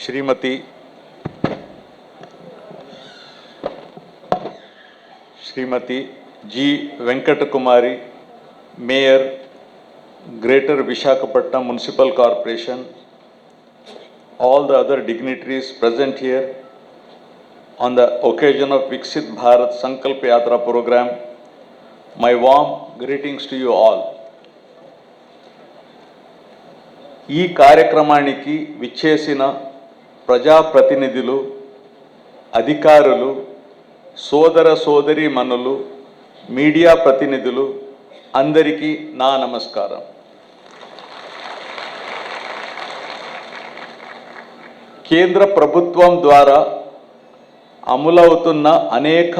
Shrimati G Venkat Kumari, mayor, greater Visakhapatnam Municipal Corporation, all the other dignitaries present here on the occasion of Viksit Bharat Sankalp Yatra program, my warm greetings to you all. ఈ కార్యక్రమానికి విచ్చేసిన ప్రజాప్రతినిధులు, అధికారులు, సోదర సోదరీమణులు, media ప్రతినిధులు అందరికీ నా నమస్కారం. కేంద్ర ప్రభుత్వం ద్వారా అమలవుతున్న అనేక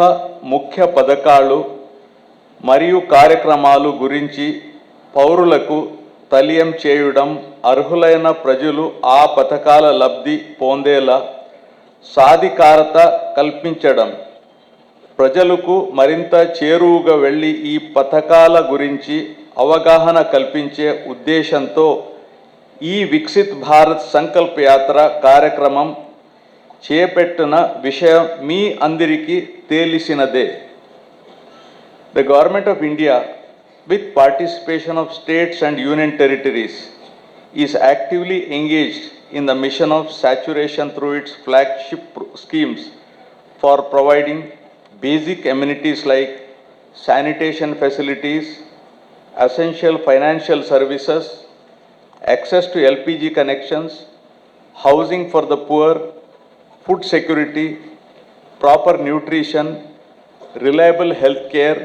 ముఖ్య పథకాలు మరియు కార్యక్రమాలు గురించి పౌరులకు తెలియం చేయడం, అర్హులైన ప్రజలు ఆ పథకాల లబ్ధి పొందేలా సాధికారత కల్పించడం, ప్రజలకు మరింత చేరువుగా వెళ్ళి ఈ పథకాల గురించి అవగాహన కల్పించే ఉద్దేశంతో ఈ వికసిత్ భారత్ సంకల్ప యాత్ర కార్యక్రమం చేపట్టిన విషయం మీ అందరికీ తెలిసినదే. The Government of India, with participation of states and union territories, is actively engaged in the mission of saturation through its flagship schemes for providing basic amenities like sanitation facilities, essential financial services, access to LPG connections, housing for the poor, food security, proper nutrition, reliable health care,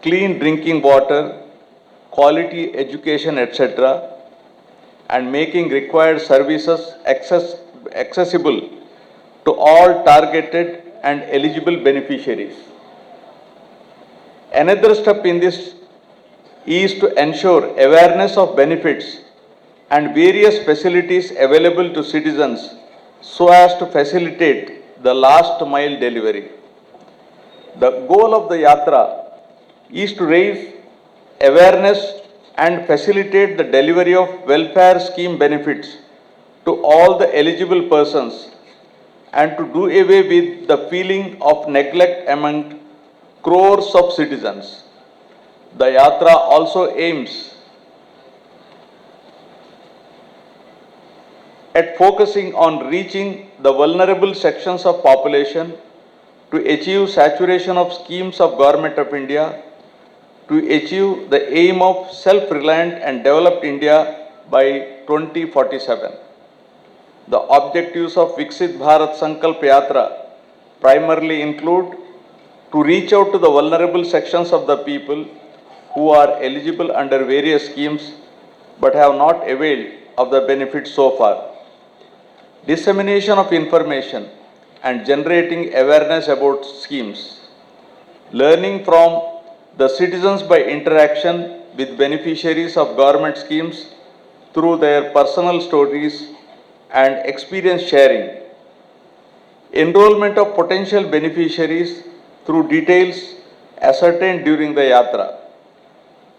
clean drinking water, quality education, etc., and making required services accessible to all targeted and eligible beneficiaries. Another step in this is to ensure awareness of benefits and various facilities available to citizens so as to facilitate the last mile delivery. The goal of the Yatra is to raise awareness and facilitate the delivery of welfare scheme benefits to all the eligible persons and to do away with the feeling of neglect among crores of citizens. The Yatra also aims at focusing on reaching the vulnerable sections of population to achieve saturation of schemes of Government of India, to achieve the aim of self-reliant and developed India by 2047. The objectives of Viksit Bharat Sankalp Yatra primarily include to reach out to the vulnerable sections of the people who are eligible under various schemes but have not availed of the benefits so far. Dissemination of information and generating awareness about schemes. Learning from the citizens by interaction with beneficiaries of government schemes through their personal stories and experience sharing. Enrollment of potential beneficiaries through details ascertained during the Yatra.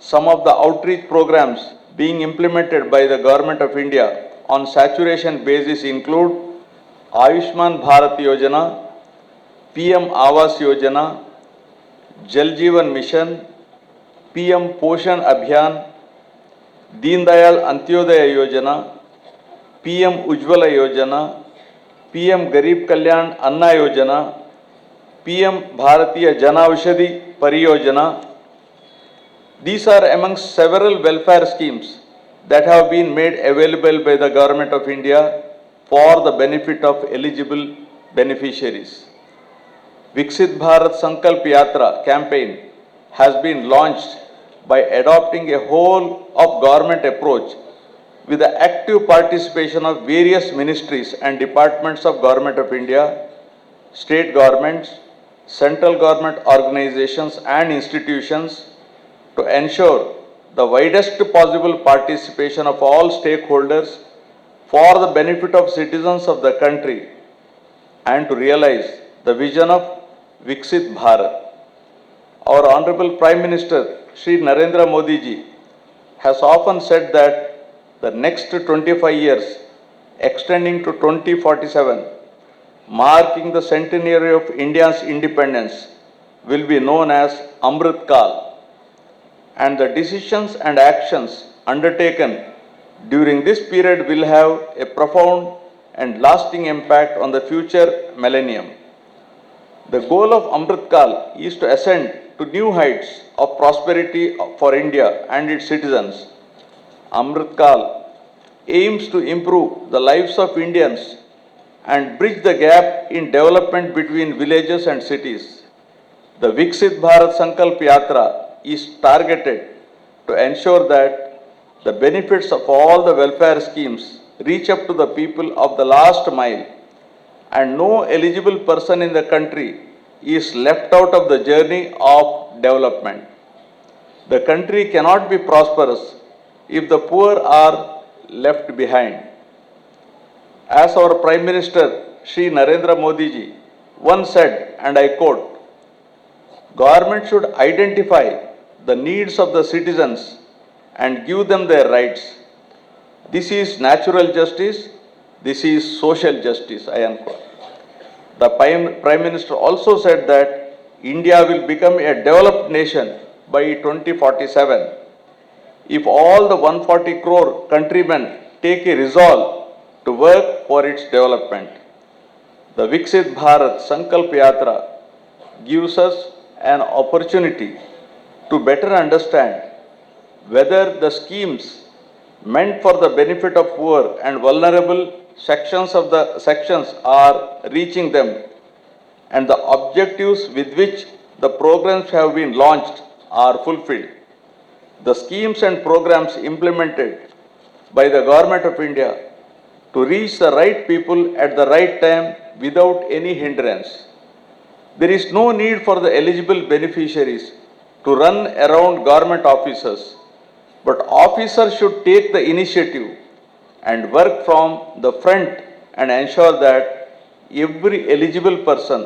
Some of the outreach programs being implemented by the Government of India on saturation basis include Ayushman Bharat Yojana, PM Awas Yojana, Jal Jeevan Mission, PM Poshan Abhiyan, Deen Dayal Antyodaya Yojana, PM Ujjwala Yojana, PM Garib Kalyan Anna Yojana, PM Bharatiya Janaushadhi Pariyojana. These are among several welfare schemes that have been made available by the Government of India for the benefit of eligible beneficiaries. Viksit Bharat Sankalp Yatra campaign has been launched by adopting a whole of government approach with the active participation of various ministries and departments of Government of India, state governments, central government organizations and institutions to ensure the widest possible participation of all stakeholders for the benefit of citizens of the country and to realize the vision of Viksit Bharat. Our Honorable Prime Minister Shri Narendra Modi ji has often said that the next 25 years extending to 2047, marking the centenary of India's independence, will be known as Amrit Kal, and the decisions and actions undertaken during this period will have a profound and lasting impact on the future millennium. The goal of Amrit Kal is to ascend to new heights of prosperity for India and its citizens. Amrit Kal aims to improve the lives of Indians and bridge the gap in development between villages and cities. The Viksit Bharat Sankalp Yatra is targeted to ensure that the benefits of all the welfare schemes reach up to the people of the last mile, and no eligible person in the country is left out of the journey of development. The country cannot be prosperous if the poor are left behind. As our Prime Minister Shri Narendra Modi ji once said, and I quote, "Government should identify the needs of the citizens and give them their rights. This is natural justice, this is social justice," I unquote. The Prime Minister also said that India will become a developed nation by 2047 if all the 140 crore countrymen take a resolve to work for its development. The Viksit Bharat Sankalp Yatra gives us an opportunity to better understand whether the schemes meant for the benefit of poor and vulnerable sections are reaching them, and the objectives with which the programs have been launched are fulfilled. The schemes and programs implemented by the Government of India to reach the right people at the right time without any hindrance. There is no need for the eligible beneficiaries to run around government offices, but officers should take the initiative and work from the front and ensure that every eligible person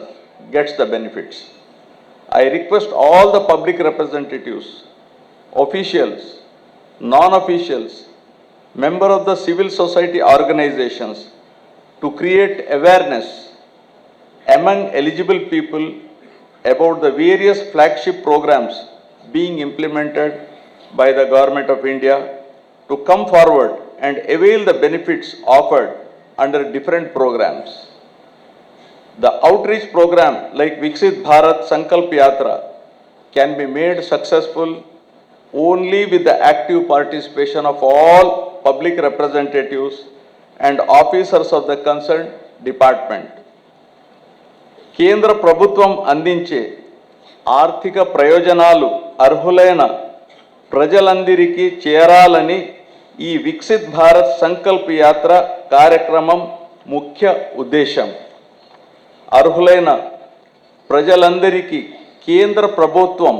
gets the benefits. I request all the public representatives, officials, non-officials, members of the civil society organizations to create awareness among eligible people about the various flagship programs being implemented by the Government of India to come forward and avail the benefits offered under different programs. The outreach program like Viksit Bharat Sankalp Yatra can be made successful only with the active participation of all public representatives and officers of the concerned department. కేంద్ర ప్రభుత్వం అందించే ఆర్థిక ప్రయోజనాలు అర్హులైన ప్రజలందరికీ చేరాలని ఈ వికసిత్ భారత్ సంకల్ప్ యాత్ర కార్యక్రమం ముఖ్య ఉద్దేశం. అర్హులైన ప్రజలందరికీ కేంద్ర ప్రభుత్వం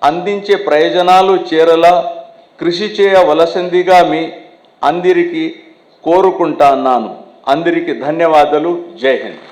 అందించే ప్రయోజనాలు చేరేలా కృషి చేయవలసిందిగా మీ అందరికీ కోరుకుంటున్నాను. అందరికీ ధన్యవాదాలు. జై హింద్.